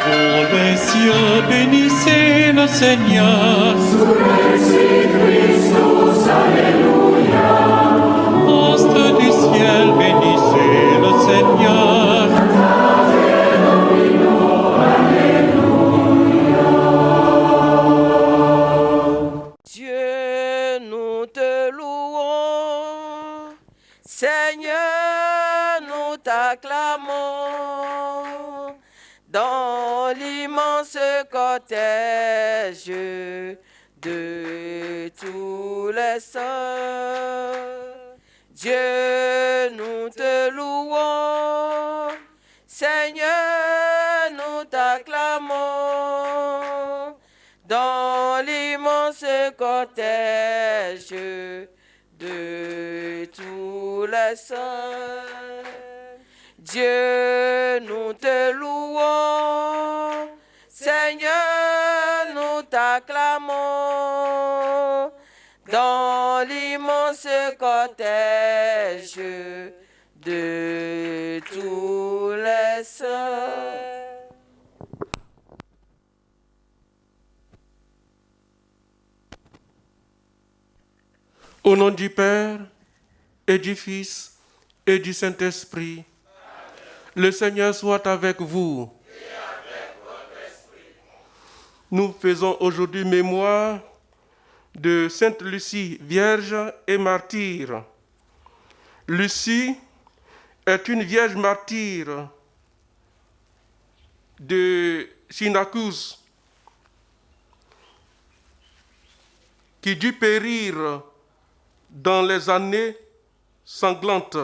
Pour les cieux, bénissez le Seigneur. Surrexit Christus, Alléluia. Astres du ciel, bénissez le Seigneur. Dieu, nous te louons. Seigneur, nous t'acclamons. Dans l'immense cortège de tous les saints, Dieu, nous te louons. Seigneur, nous t'acclamons. Dans l'immense cortège de tous les saints, Dieu, nous te louons. Seigneur, nous t'acclamons. Dans l'immense cortège de tous les saints. Au nom du Père et du Fils et du Saint-Esprit, le Seigneur soit avec vous. Et avec votre esprit. Nous faisons aujourd'hui mémoire de Sainte Lucie, vierge et martyre. Lucie est une vierge martyre de Syracuse qui dut périr dans les années sanglantes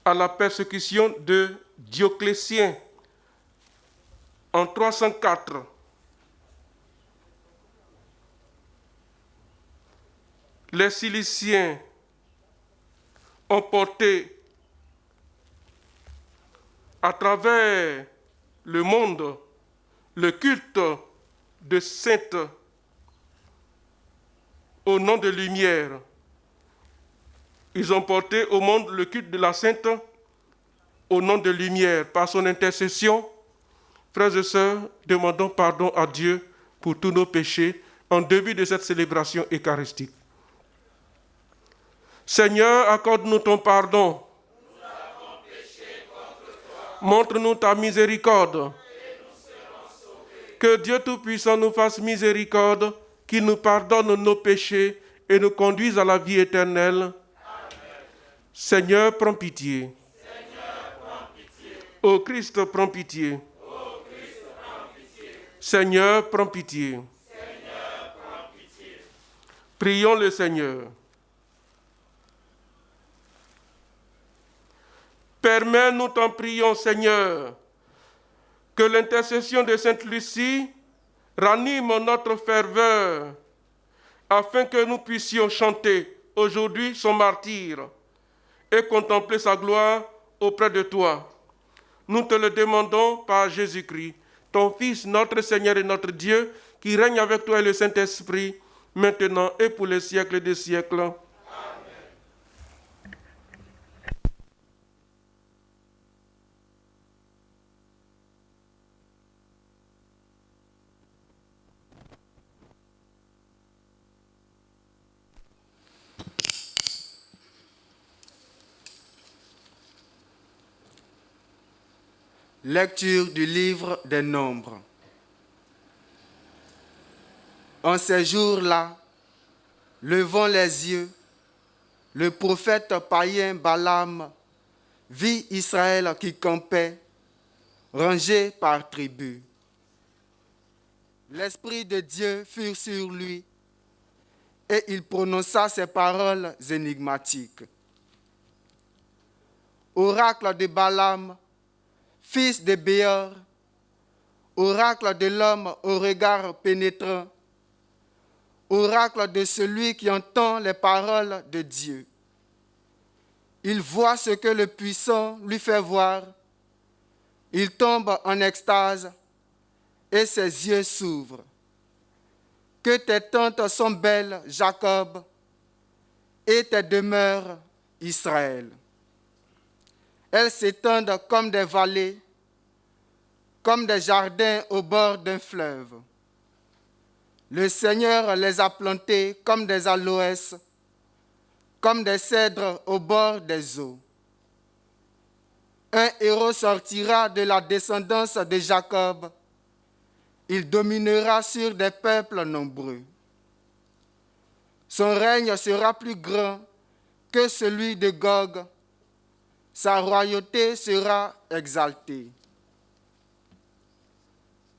à la persécution de Dioclétien en 304. Les Ciliciens ont porté à travers le monde le culte de sainte au nom de lumière. Ils ont porté au monde le culte de la sainte au nom de lumière. Par son intercession, frères et sœurs, demandons pardon à Dieu pour tous nos péchés en début de cette célébration eucharistique. Seigneur, accorde-nous ton pardon. Nous avons péché contre toi. Montre-nous ta miséricorde. Et nous serons sauvés. Que Dieu Tout-Puissant nous fasse miséricorde, qu'il nous pardonne nos péchés et nous conduise à la vie éternelle. Amen. Seigneur, prends pitié. Seigneur, prends pitié. Ô Christ, prends pitié. Ô Christ, prends pitié. Seigneur, prends pitié. Seigneur, prends pitié. Prions le Seigneur. Permets-nous, t'en prions, Seigneur, que l'intercession de Sainte Lucie ranime notre ferveur, afin que nous puissions chanter aujourd'hui son martyre et contempler sa gloire auprès de toi. Nous te le demandons par Jésus-Christ, ton Fils, notre Seigneur et notre Dieu, qui règne avec toi et le Saint-Esprit, maintenant et pour les siècles des siècles. Lecture du livre des Nombres. En ces jours-là, levant les yeux, le prophète païen Balaam vit Israël qui campait, rangé par tribu. L'Esprit de Dieu fut sur lui et il prononça ces paroles énigmatiques. Oracle de Balaam, fils de Béor, oracle de l'homme au regard pénétrant, oracle de celui qui entend les paroles de Dieu. Il voit ce que le puissant lui fait voir, il tombe en extase et ses yeux s'ouvrent. Que tes tentes sont belles, Jacob, et tes demeures, Israël. Elles s'étendent comme des vallées, comme des jardins au bord d'un fleuve. Le Seigneur les a plantés comme des aloès, comme des cèdres au bord des eaux. Un héros sortira de la descendance de Jacob. Il dominera sur des peuples nombreux. Son règne sera plus grand que celui de Gog. Sa royauté sera exaltée.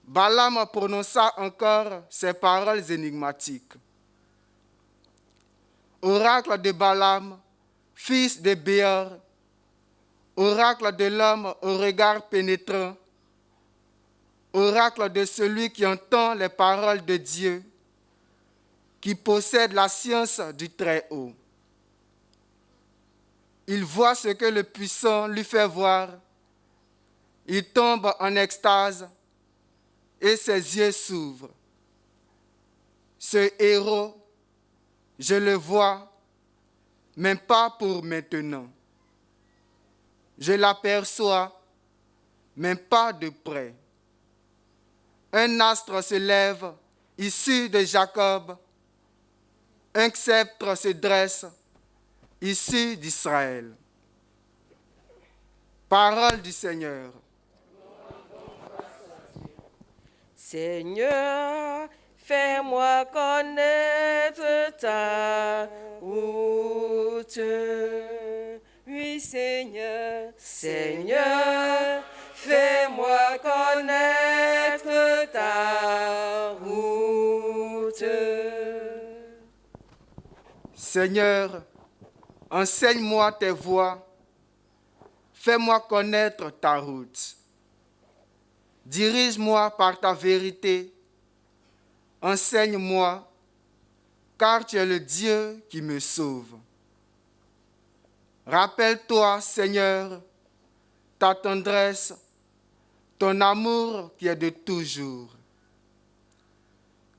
Balaam prononça encore ces paroles énigmatiques. Oracle de Balaam, fils de Béor, oracle de l'homme au regard pénétrant, oracle de celui qui entend les paroles de Dieu, qui possède la science du Très-Haut. Il voit ce que le puissant lui fait voir. Il tombe en extase et ses yeux s'ouvrent. Ce héros, je le vois, mais pas pour maintenant. Je l'aperçois, mais pas de près. Un astre se lève, issu de Jacob. Un sceptre se dresse, issu d'Israël. Parole du Seigneur. Seigneur, fais-moi connaître ta route. Oui, Seigneur, Seigneur, fais-moi connaître ta route. Seigneur, enseigne-moi tes voies, fais-moi connaître ta route. Dirige-moi par ta vérité, enseigne-moi, car tu es le Dieu qui me sauve. Rappelle-toi, Seigneur, ta tendresse, ton amour qui est de toujours.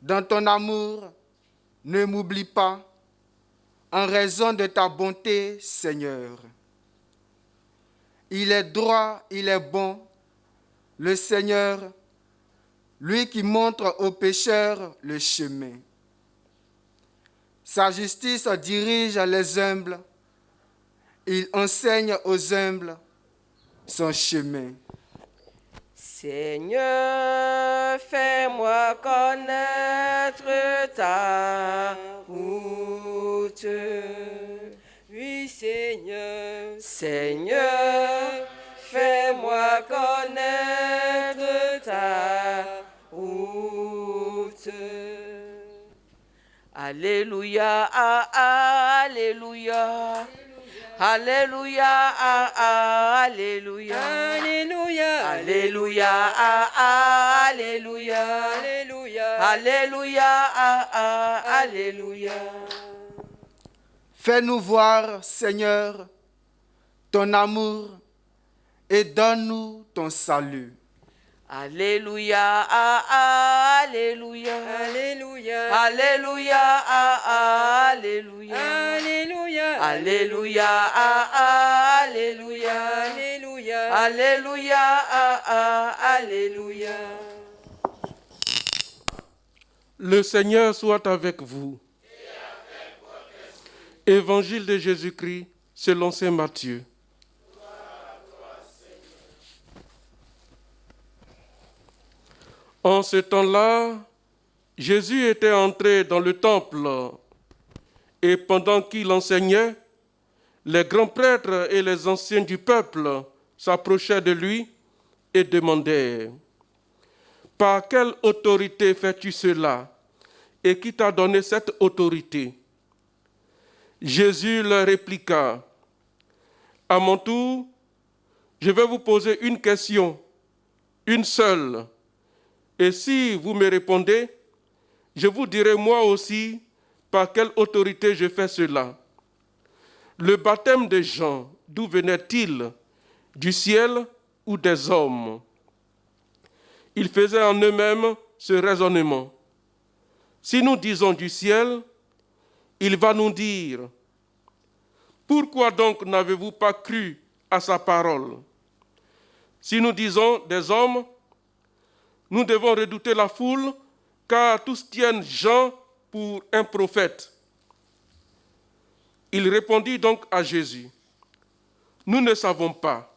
Dans ton amour, ne m'oublie pas, en raison de ta bonté, Seigneur. Il est droit, il est bon, le Seigneur, lui qui montre aux pécheurs le chemin. Sa justice dirige les humbles, il enseigne aux humbles son chemin. Seigneur, fais-moi connaître ta route. Oui, Seigneur, Seigneur, fais-moi connaître ta route. Alléluia, alléluia. Alléluia, alléluia. Alléluia, alléluia, alléluia. Alléluia, alléluia, alléluia. Fais-nous voir, Seigneur, ton amour et donne-nous ton salut. Alléluia, alléluia. Alléluia, alléluia, alléluia. Alléluia, alléluia, alléluia. Alléluia, alléluia. Le Seigneur soit avec vous. Évangile de Jésus-Christ selon saint Matthieu. En ce temps-là, Jésus était entré dans le temple et pendant qu'il enseignait, les grands prêtres et les anciens du peuple s'approchaient de lui et demandaient « Par quelle autorité fais-tu cela et qui t'a donné cette autorité ?» Jésus leur répliqua « À mon tour, je vais vous poser une question, une seule. Et si vous me répondez, je vous dirai moi aussi par quelle autorité je fais cela. Le baptême de Jean, d'où venait-il? Du ciel ou des hommes? » Ils faisaient en eux-mêmes ce raisonnement. Si nous disons du ciel, il va nous dire « Pourquoi donc n'avez-vous pas cru à sa parole ?» Si nous disons des hommes, nous devons redouter la foule, car tous tiennent Jean pour un prophète. Il répondit donc à Jésus, « Nous ne savons pas. »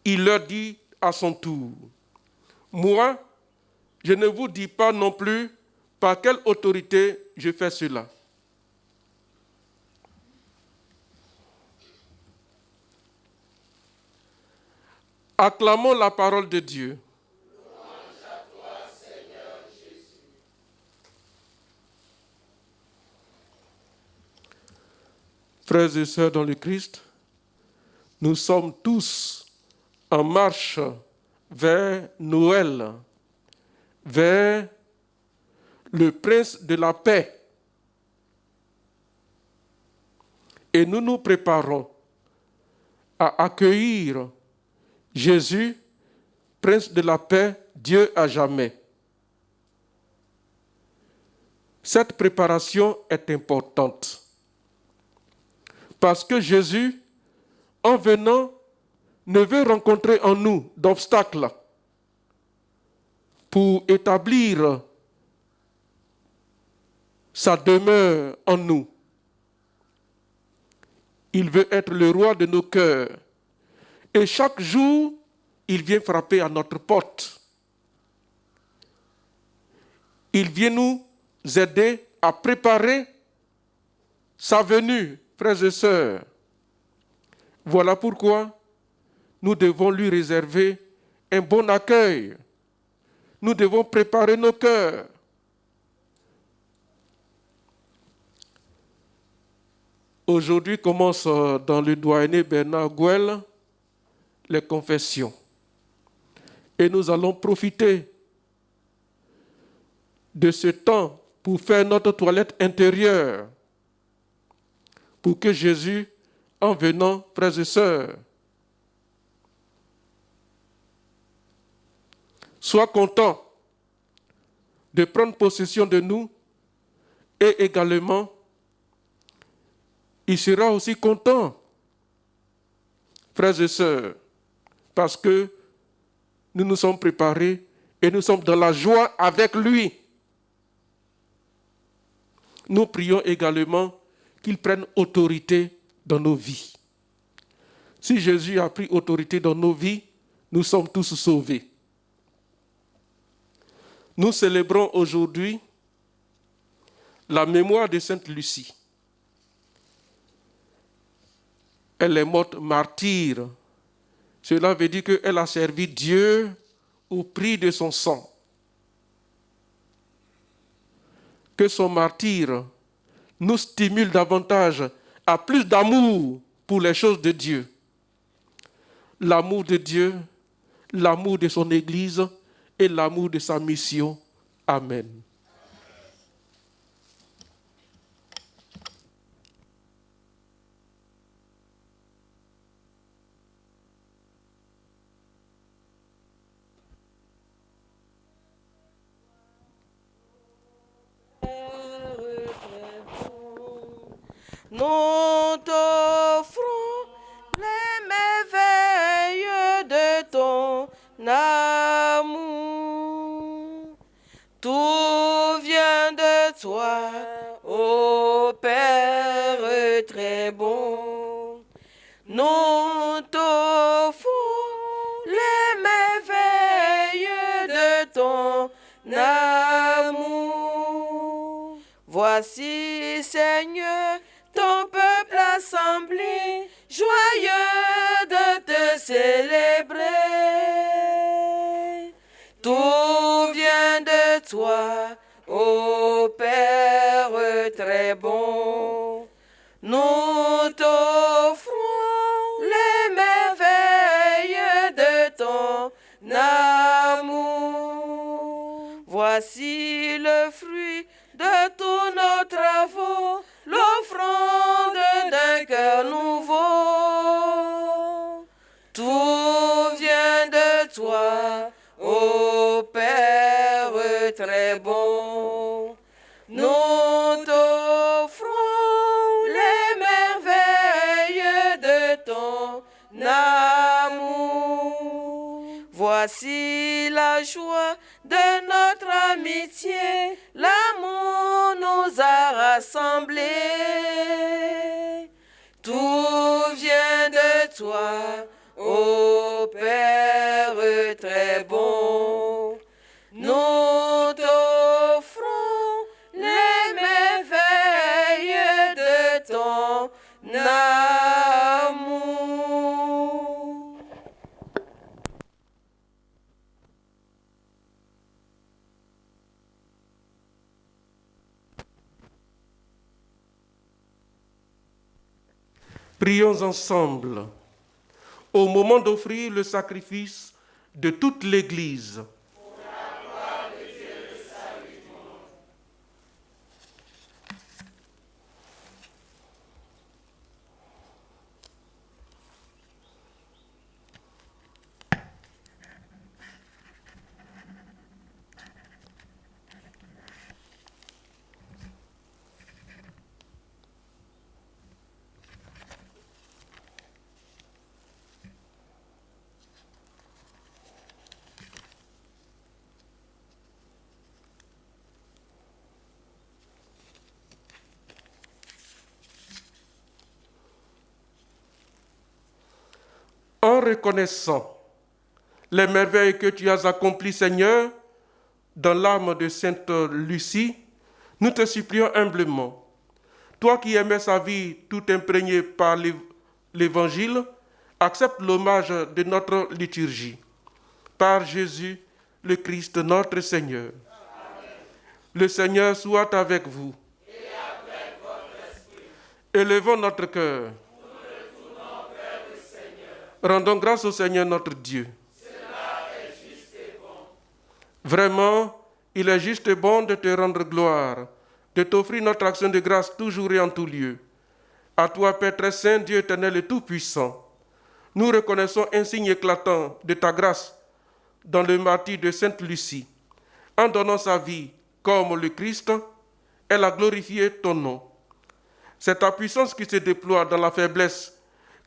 Il leur dit à son tour, « Moi, je ne vous dis pas non plus par quelle autorité je fais cela. » Acclamons la parole de Dieu. Louange à toi, Seigneur Jésus. Frères et sœurs dans le Christ, nous sommes tous en marche vers Noël, vers le prince de la paix. Et nous nous préparons à accueillir Jésus, prince de la paix, Dieu à jamais. Cette préparation est importante parce que Jésus, en venant, ne veut rencontrer en nous d'obstacles pour établir sa demeure en nous. Il veut être le roi de nos cœurs. Et chaque jour, il vient frapper à notre porte. Il vient nous aider à préparer sa venue, frères et sœurs. Voilà pourquoi nous devons lui réserver un bon accueil. Nous devons préparer nos cœurs. Aujourd'hui commence dans le doyenné Bernard Gouel les confessions. Et nous allons profiter de ce temps pour faire notre toilette intérieure, pour que Jésus, en venant, frères et sœurs, soit content de prendre possession de nous et également, il sera aussi content, frères et sœurs, parce que nous nous sommes préparés et nous sommes dans la joie avec lui. Nous prions également qu'il prenne autorité dans nos vies. Si Jésus a pris autorité dans nos vies, nous sommes tous sauvés. Nous célébrons aujourd'hui la mémoire de Sainte Lucie. Elle est morte martyre. Cela veut dire qu'elle a servi Dieu au prix de son sang. Que son martyre nous stimule davantage à plus d'amour pour les choses de Dieu. L'amour de Dieu, l'amour de son Église et l'amour de sa mission. Amen. Nous t'offrons les merveilles de ton amour. Tout vient de toi, ô Père très bon. Nous t'offrons les merveilles de ton amour. Voici, Seigneur, ton peuple assemblé, joyeux de te célébrer. Tout vient de toi, ô Père très bon. Nous t'offrons les merveilles de ton amour. Voici le fruit de tous nos travaux, l'offrande d'un cœur nouveau. Tout vient de toi, ô Père très bon. Nous t'offrons les merveilles de ton amour. Voici la joie de notre amitié, l'amour nous a rassemblés. Tout vient de toi, ô Père très bon. Nous t'offrons les merveilles de ton amour. Prions ensemble au moment d'offrir le sacrifice de toute l'Église. En reconnaissant les merveilles que tu as accomplies, Seigneur, dans l'âme de Sainte Lucie, nous te supplions humblement, toi qui aimais sa vie tout imprégnée par l'Évangile, accepte l'hommage de notre liturgie. Par Jésus, le Christ, notre Seigneur. Amen. Le Seigneur soit avec vous. Et avec votre esprit. Élevons notre cœur. Rendons grâce au Seigneur notre Dieu. Cela est juste et bon. Vraiment, il est juste et bon de te rendre gloire, de t'offrir notre action de grâce toujours et en tout lieu. À toi, Père très saint, Dieu éternel et tout-puissant, nous reconnaissons un signe éclatant de ta grâce dans le martyre de Sainte Lucie. En donnant sa vie comme le Christ, elle a glorifié ton nom. C'est ta puissance qui se déploie dans la faiblesse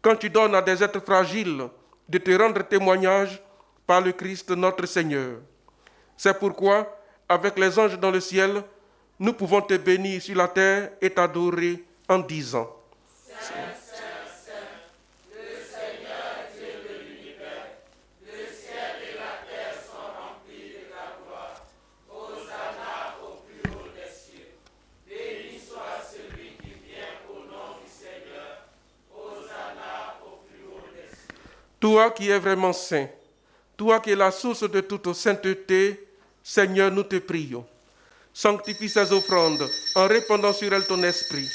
quand tu donnes à des êtres fragiles de te rendre témoignage par le Christ notre Seigneur. C'est pourquoi, avec les anges dans le ciel, nous pouvons te bénir sur la terre et t'adorer en disant: Saint, Saint, Saint, le Seigneur Dieu de l'univers, le ciel et la terre sont remplis de ta gloire. Hosanna au plus haut des cieux. Béni soit celui qui vient au nom du Seigneur. Hosanna au plus haut des cieux. Toi qui es vraiment saint, toi qui es la source de toute sainteté, Seigneur, nous te prions. Sanctifie ces offrandes en répandant sur elles ton esprit,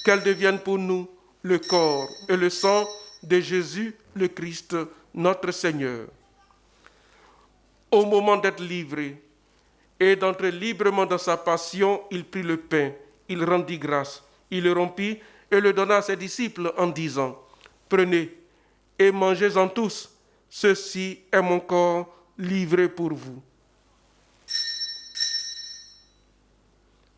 qu'elles deviennent pour nous le corps et le sang de Jésus, le Christ, notre Seigneur. Au moment d'être livré et d'entrer librement dans sa passion, il prit le pain, il rendit grâce, il le rompit et le donna à ses disciples en disant: Prenez et mangez-en tous, ceci est mon corps livré pour vous.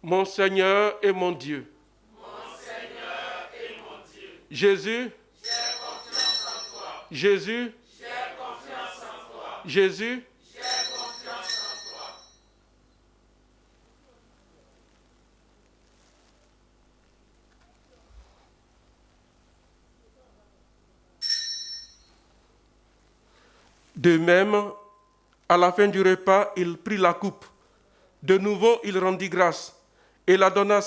Mon Seigneur et mon Dieu. Mon Seigneur et mon Dieu. Jésus. J'ai confiance en toi. Jésus. J'ai confiance en toi. Jésus. J'ai confiance en toi. De même, à la fin du repas, il prit la coupe. De nouveau, il rendit grâce et la donna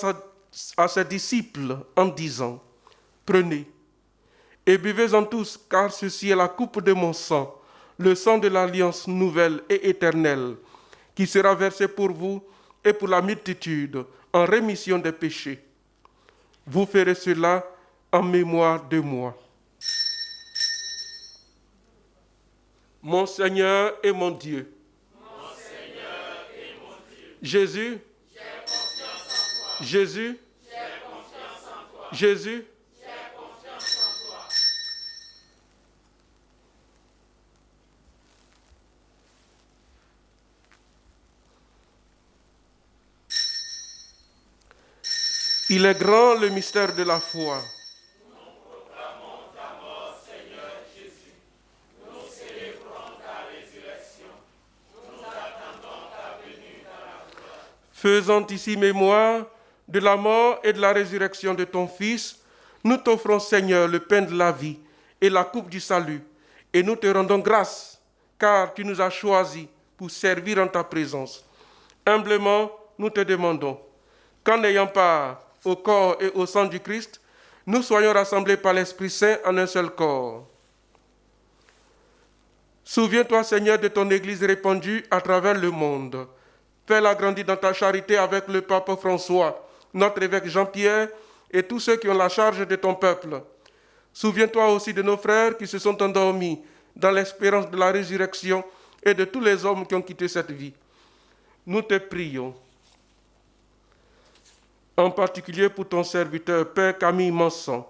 à ses disciples en disant: Prenez et buvez-en tous, car ceci est la coupe de mon sang, le sang de l'alliance nouvelle et éternelle, qui sera versé pour vous et pour la multitude en rémission des péchés. Vous ferez cela en mémoire de moi. Mon Seigneur et mon Dieu. Mon Seigneur et mon Dieu. Jésus. J'ai confiance en toi. Jésus. J'ai confiance en toi. Jésus. J'ai confiance en toi. Il est grand le mystère de la foi. Nous proclamons ta mort, Seigneur Jésus. Nous célébrons ta résurrection. Faisant ici mémoire de la mort et de la résurrection de ton Fils, nous t'offrons, Seigneur, le pain de la vie et la coupe du salut, et nous te rendons grâce, car tu nous as choisis pour servir en ta présence. Humblement, nous te demandons qu'en ayant part au corps et au sang du Christ, nous soyons rassemblés par l'Esprit Saint en un seul corps. Souviens-toi, Seigneur, de ton Église répandue à travers le monde. Fais-la grandir dans ta charité avec le pape François, notre évêque Jean-Pierre et tous ceux qui ont la charge de ton peuple. Souviens-toi aussi de nos frères qui se sont endormis dans l'espérance de la résurrection et de tous les hommes qui ont quitté cette vie. Nous te prions, en particulier pour ton serviteur, Père Camille Manson.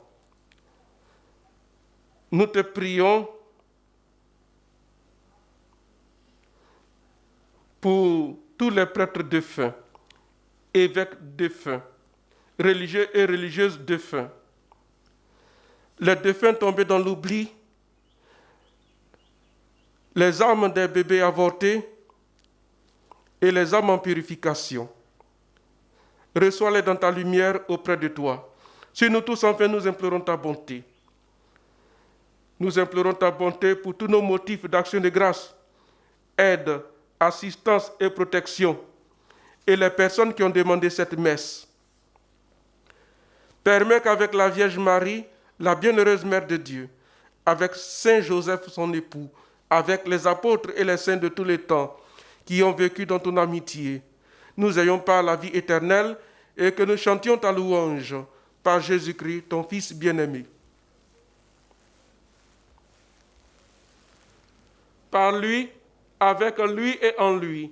Nous te prions pour tous les prêtres défunts, évêques défunts, religieux et religieuses défunts, les défunts tombés dans l'oubli, les âmes des bébés avortés et les âmes en purification. Reçois-les dans ta lumière auprès de toi. Sur nous tous, enfin, nous implorons ta bonté. Nous implorons ta bonté pour tous nos motifs d'action de grâce, aide, assistance et protection, et les personnes qui ont demandé cette messe. Permets qu'avec la Vierge Marie, la bienheureuse Mère de Dieu, avec Saint Joseph son époux, avec les apôtres et les saints de tous les temps qui ont vécu dans ton amitié, nous ayons par la vie éternelle et que nous chantions ta louange par Jésus-Christ, ton Fils bien-aimé. Par lui, avec lui et en lui,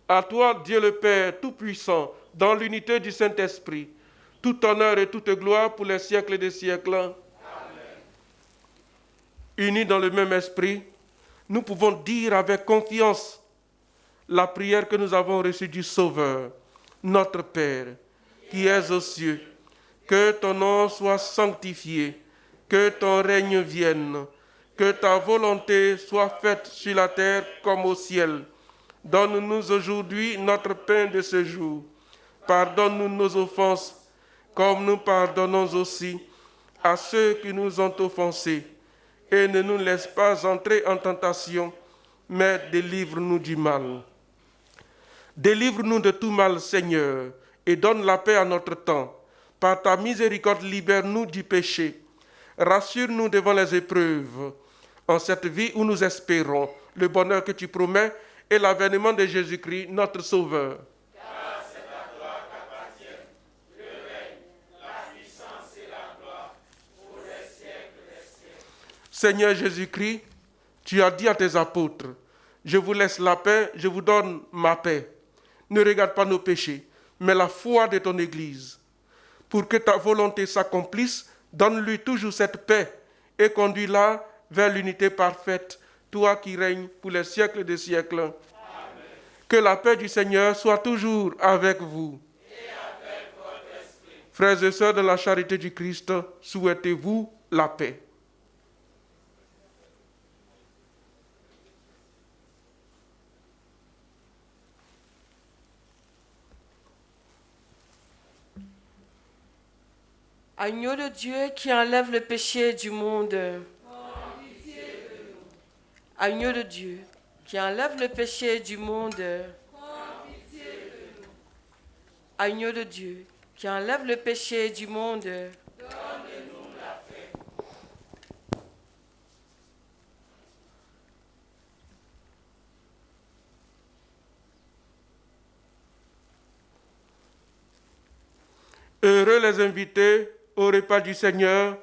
à toi, Dieu le Père Tout-Puissant, dans l'unité du Saint-Esprit, tout honneur et toute gloire pour les siècles des siècles. Amen. Unis dans le même esprit, nous pouvons dire avec confiance la prière que nous avons reçue du Sauveur, notre Père, qui es aux cieux, que ton nom soit sanctifié, que ton règne vienne, que ta volonté soit faite sur la terre comme au ciel. Donne-nous aujourd'hui notre pain de ce jour. Pardonne-nous nos offenses, comme nous pardonnons aussi à ceux qui nous ont offensés. Et ne nous laisse pas entrer en tentation, mais délivre-nous du mal. Délivre-nous de tout mal, Seigneur, et donne la paix à notre temps. Par ta miséricorde, libère-nous du péché. Rassure-nous devant les épreuves. En cette vie où nous espérons le bonheur que tu promets et l'avènement de Jésus-Christ, notre Sauveur. Car c'est à toi qu'appartiennent le règne, la puissance et la gloire pour les siècles des siècles. Seigneur Jésus-Christ, tu as dit à tes apôtres, je vous laisse la paix, je vous donne ma paix. Ne regarde pas nos péchés, mais la foi de ton Église. Pour que ta volonté s'accomplisse, donne-lui toujours cette paix et conduis-la vers l'unité parfaite, toi qui règnes pour les siècles des siècles. Amen. Que la paix du Seigneur soit toujours avec vous. Et avec votre esprit. Frères et sœurs de la charité du Christ, souhaitez-vous la paix. Agneau de Dieu qui enlève le péché du monde. Agneau de Dieu qui enlève le péché du monde. Agneau de Dieu qui enlève le péché du monde. Donne-nous la paix. Heureux les invités au repas du Seigneur.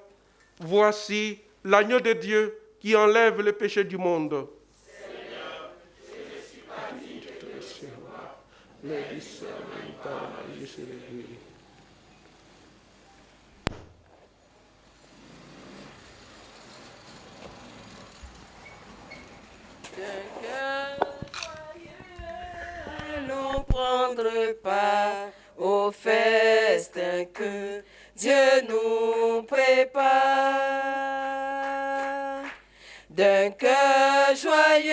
Voici l'agneau de Dieu qui enlève le péché du monde. Seigneur, je ne suis pas digne de te recevoir, Mais dis seulement une parole, je serai guéri. Allons prendre part au festin que Dieu nous prépare. D'un cœur joyeux,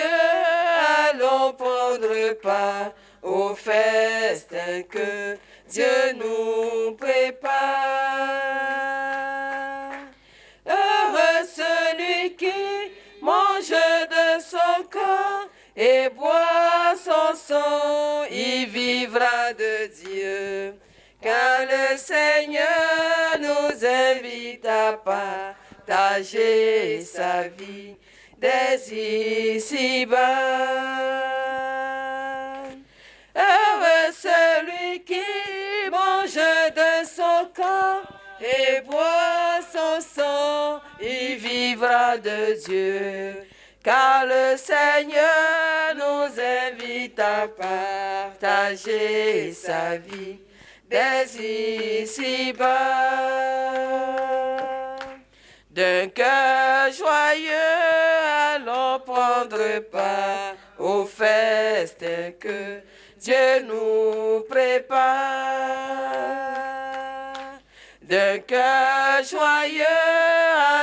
allons prendre part au festin que Dieu nous prépare. Heureux celui qui mange de son corps et boit son sang, il vivra de Dieu. Car le Seigneur nous invite à partager sa vie dès ici-bas. Heureux celui qui mange de son corps et boit son sang, il vivra de Dieu. Car le Seigneur nous invite à partager sa vie dès ici-bas. D'un cœur joyeux, allons prendre part au festin que Dieu nous prépare. D'un cœur joyeux,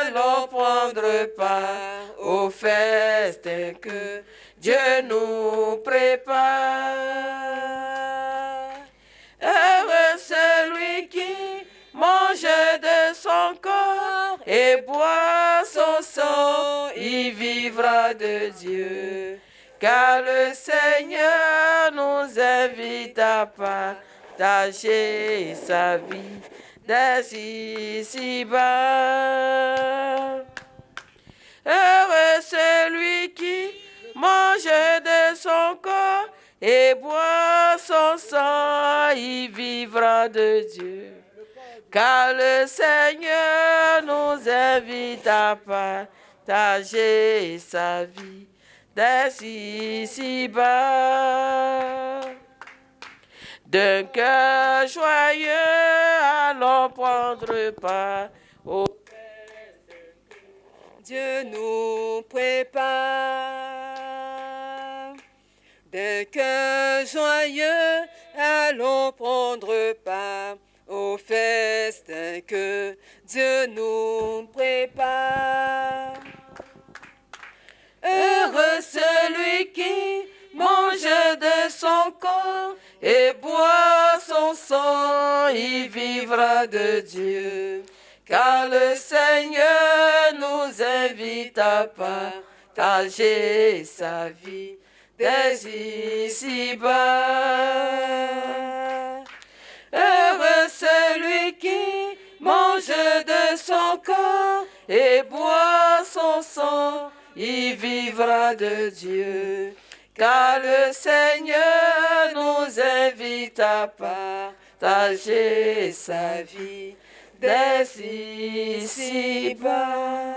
allons prendre part au festin que Dieu nous prépare. Heureux celui qui mange de son corps et boit son sang, il vivra de Dieu. Car le Seigneur nous invite à partager sa vie dès ici-bas. Heureux celui qui mange de son corps et boit son sang, il vivra de Dieu. Car le Seigneur nous invite à partager sa vie dès ici-bas. D'un cœur joyeux, allons prendre part au Dieu nous prépare. D'un cœur joyeux, allons prendre part au festin que Dieu nous prépare. Heureux celui qui mange de son corps et boit son sang, il vivra de Dieu. Car le Seigneur nous invite à partager sa vie dès ici-bas. Heureux celui qui mange de son corps et boit son sang, il vivra de Dieu. Car le Seigneur nous invite à partager sa vie dès ici-bas.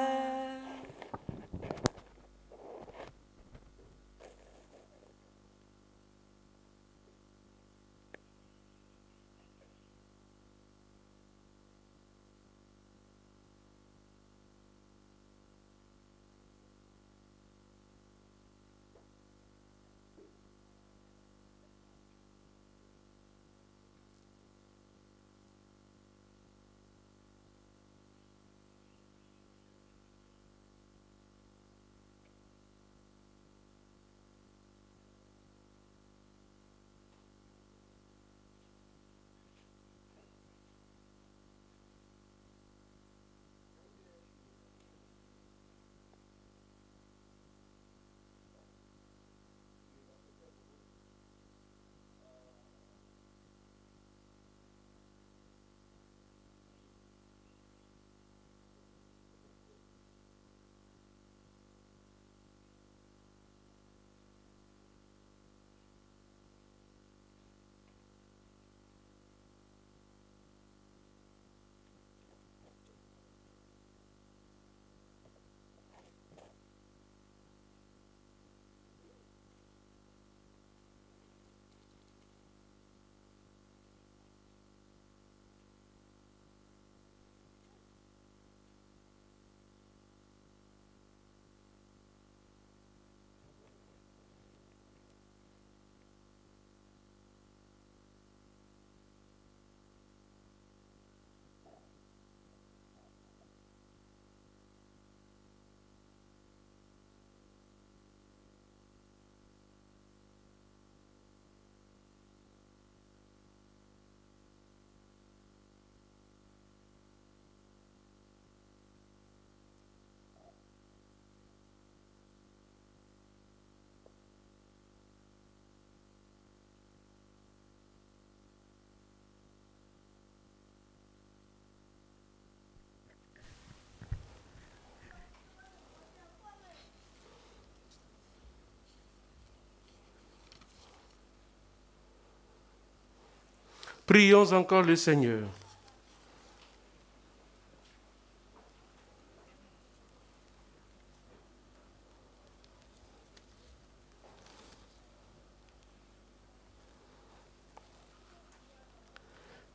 Prions encore le Seigneur.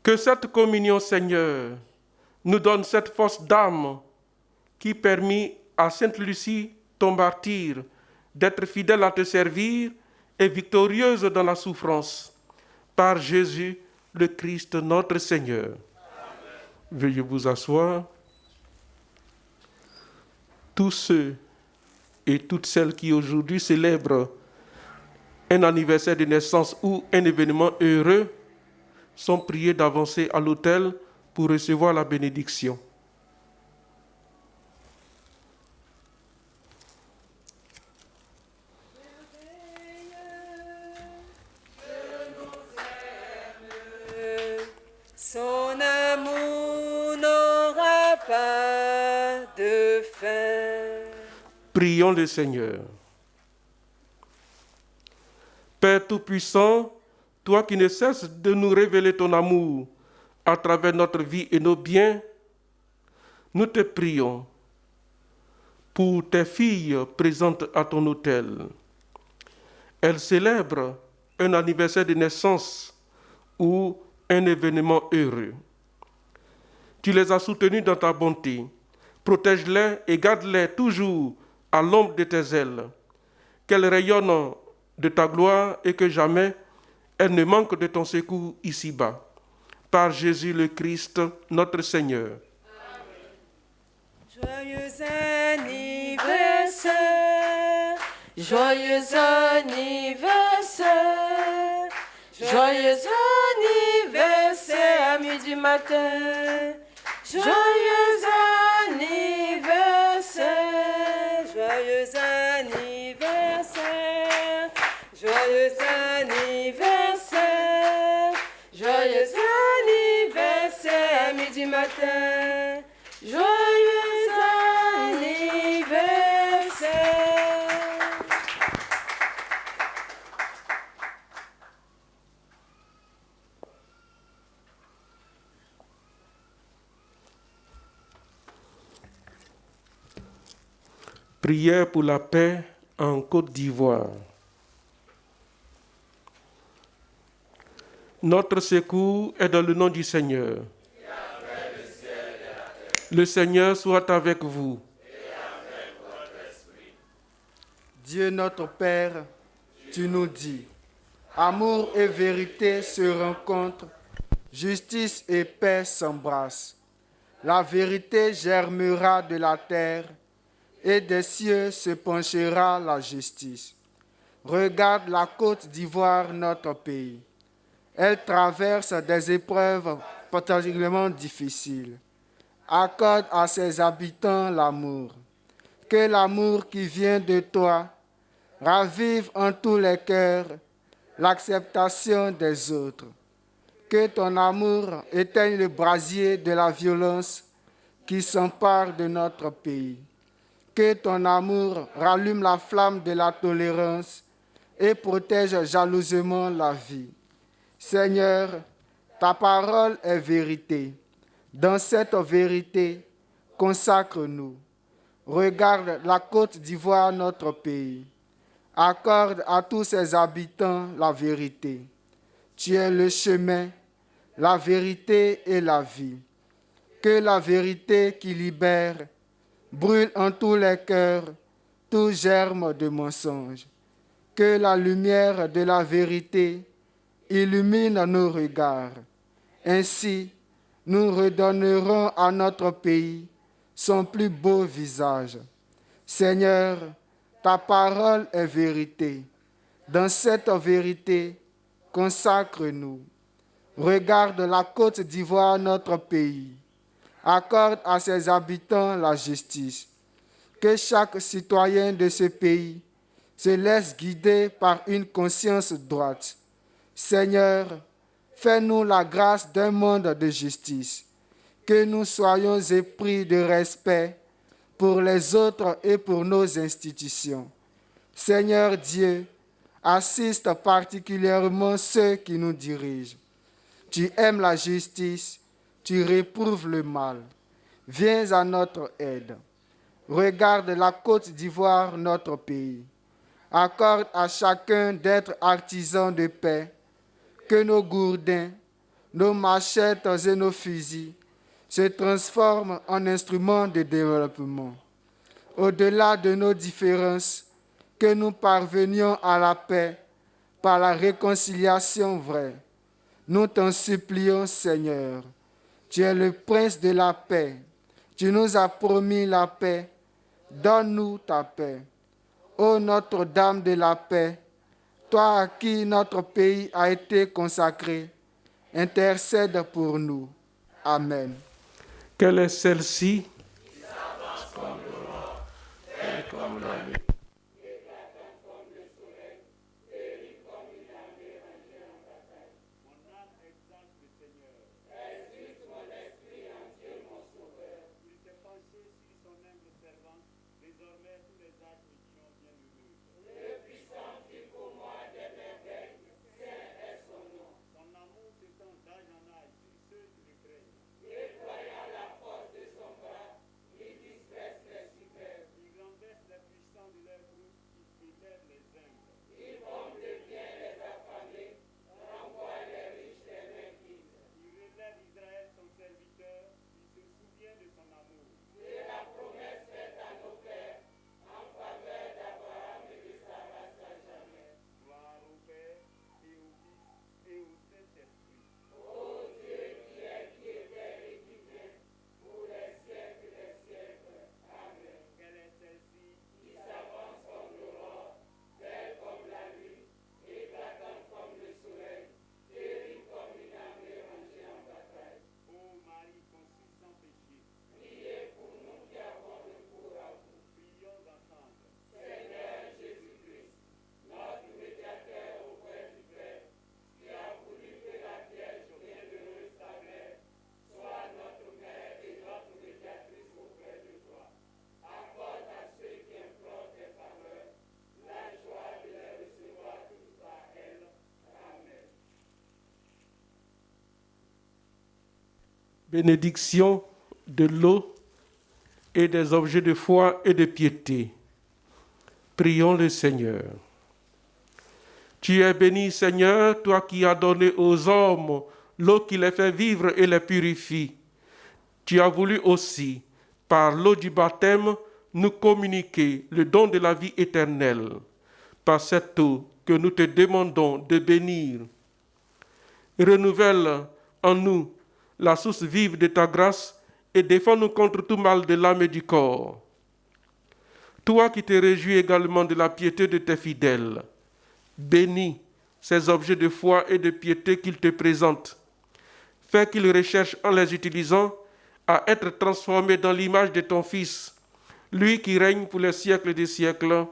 Que cette communion, Seigneur, nous donne cette force d'âme qui permit à Sainte Lucie, ton martyr, d'être fidèle à te servir et victorieuse dans la souffrance. Par Jésus, le Christ, notre Seigneur. Amen. Veuillez vous asseoir. Tous ceux et toutes celles qui aujourd'hui célèbrent un anniversaire de naissance ou un événement heureux sont priés d'avancer à l'autel pour recevoir la bénédiction. Son amour n'aura pas de fin. Prions le Seigneur. Père Tout-Puissant, toi qui ne cesses de nous révéler ton amour à travers notre vie et nos biens, nous te prions pour tes filles présentes à ton autel. Elles célèbrent un anniversaire de naissance ou un événement heureux. Tu les as soutenues dans ta bonté. Protège-les et garde-les toujours à l'ombre de tes ailes. Qu'elles rayonnent de ta gloire et que jamais elles ne manquent de ton secours ici-bas. Par Jésus le Christ, notre Seigneur. Joyeux anniversaire, joyeux anniversaire, joyeux anniversaire à midi matin. Joyeux anniversaire, joyeux anniversaire, joyeux anniversaire, joyeux anniversaire à midi matin. Joyeux anniversaire. Prière pour la paix en Côte d'Ivoire. Notre secours est dans le nom du Seigneur. Le Seigneur soit avec vous. Dieu notre Père, tu nous dis, amour et vérité se rencontrent, justice et paix s'embrassent. La vérité germera de la terre et des cieux se penchera la justice. Regarde la Côte d'Ivoire, notre pays. Elle traverse des épreuves particulièrement difficiles. Accorde à ses habitants l'amour. Que l'amour qui vient de toi ravive en tous les cœurs l'acceptation des autres. Que ton amour éteigne le brasier de la violence qui s'empare de notre pays. Que ton amour rallume la flamme de la tolérance et protège jalousement la vie. Seigneur, ta parole est vérité. Dans cette vérité, consacre-nous. Regarde la Côte d'Ivoire, notre pays. Accorde à tous ses habitants la vérité. Tu es le chemin, la vérité et la vie. Que la vérité qui libère brûle en tous les cœurs tout germe de mensonge. Que la lumière de la vérité illumine nos regards. Ainsi, nous redonnerons à notre pays son plus beau visage. Seigneur, ta parole est vérité. Dans cette vérité, consacre-nous. Regarde la Côte d'Ivoire, notre pays. Accorde à ses habitants la justice. Que chaque citoyen de ce pays se laisse guider par une conscience droite. Seigneur, fais-nous la grâce d'un monde de justice. Que nous soyons épris de respect pour les autres et pour nos institutions. Seigneur Dieu, assiste particulièrement ceux qui nous dirigent. Tu aimes la justice, tu réprouves le mal. Viens à notre aide. Regarde la Côte d'Ivoire, notre pays. Accorde à chacun d'être artisan de paix, que nos gourdins, nos machettes et nos fusils se transforment en instruments de développement. Au-delà de nos différences, que nous parvenions à la paix par la réconciliation vraie. Nous t'en supplions, Seigneur. Tu es le prince de la paix. Tu nous as promis la paix. Donne-nous ta paix. Ô Notre-Dame de la paix, toi à qui notre pays a été consacré, intercède pour nous. Amen. Quelle est celle-ci? Bénédiction de l'eau et des objets de foi et de piété. Prions le Seigneur. Tu es béni, Seigneur, toi qui as donné aux hommes l'eau qui les fait vivre et les purifie. Tu as voulu aussi, par l'eau du baptême, nous communiquer le don de la vie éternelle. Par cette eau que nous te demandons de bénir, renouvelle en nous la source vive de ta grâce et défends-nous contre tout mal de l'âme et du corps. Toi qui te réjouis également de la piété de tes fidèles, bénis ces objets de foi et de piété qu'ils te présentent. Fais qu'ils recherchent en les utilisant à être transformés dans l'image de ton Fils, lui qui règne pour les siècles des siècles.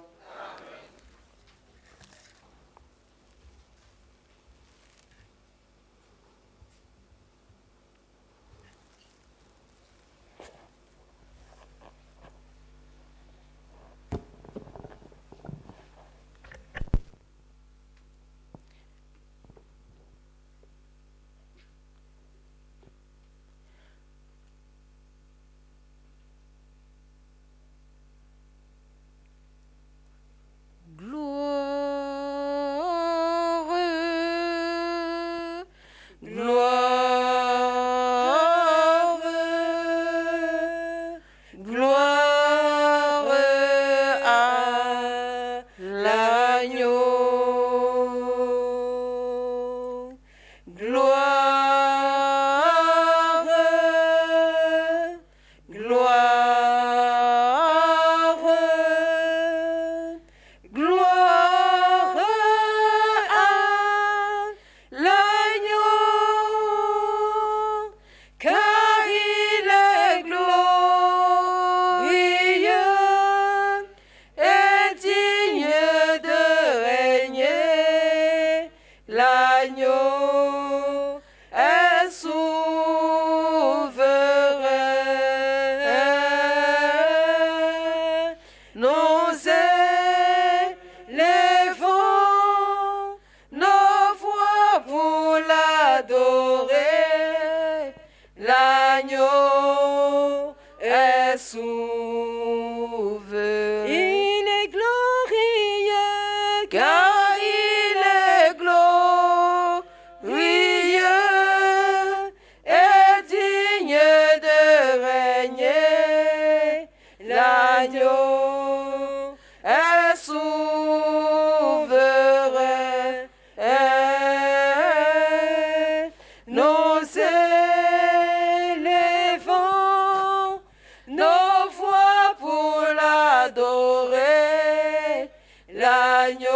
L'agneau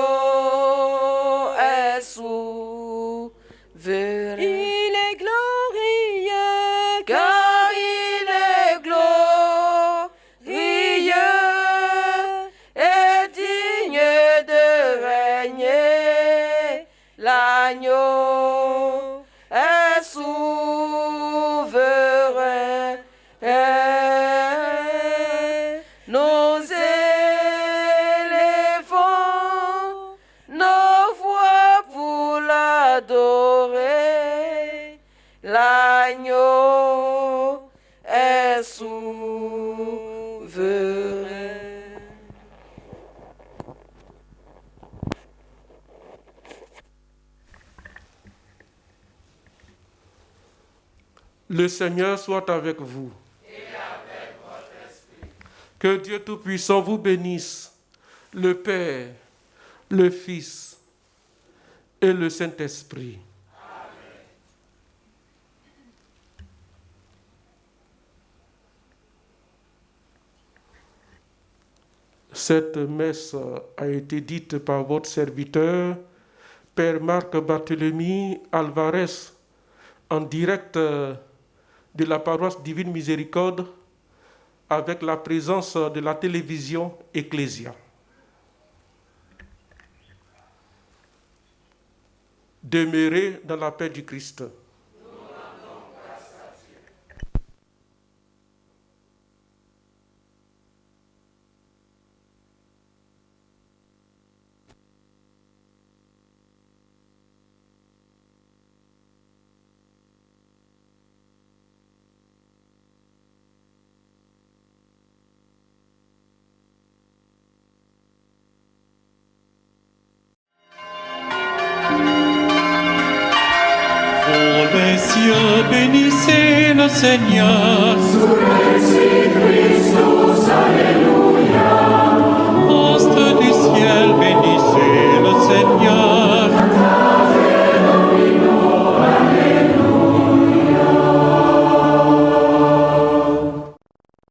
est souverain. Il est glorieux, Car il est glorieux et digne de régner. L'agneau est souverain. Nous élevons nos voix pour l'adorer. L'agneau est souverain. Le Seigneur soit avec vous. Que Dieu Tout-Puissant vous bénisse, le Père, le Fils et le Saint-Esprit. Cette messe a été dite par votre serviteur, Père Marc Barthélemy Alvarez, en direct de la paroisse Divine Miséricorde, avec la présence de la télévision Ecclésia. Demeurez dans la paix du Christ. Pour les cieux, bénissez le Seigneur. Hoste du ciel,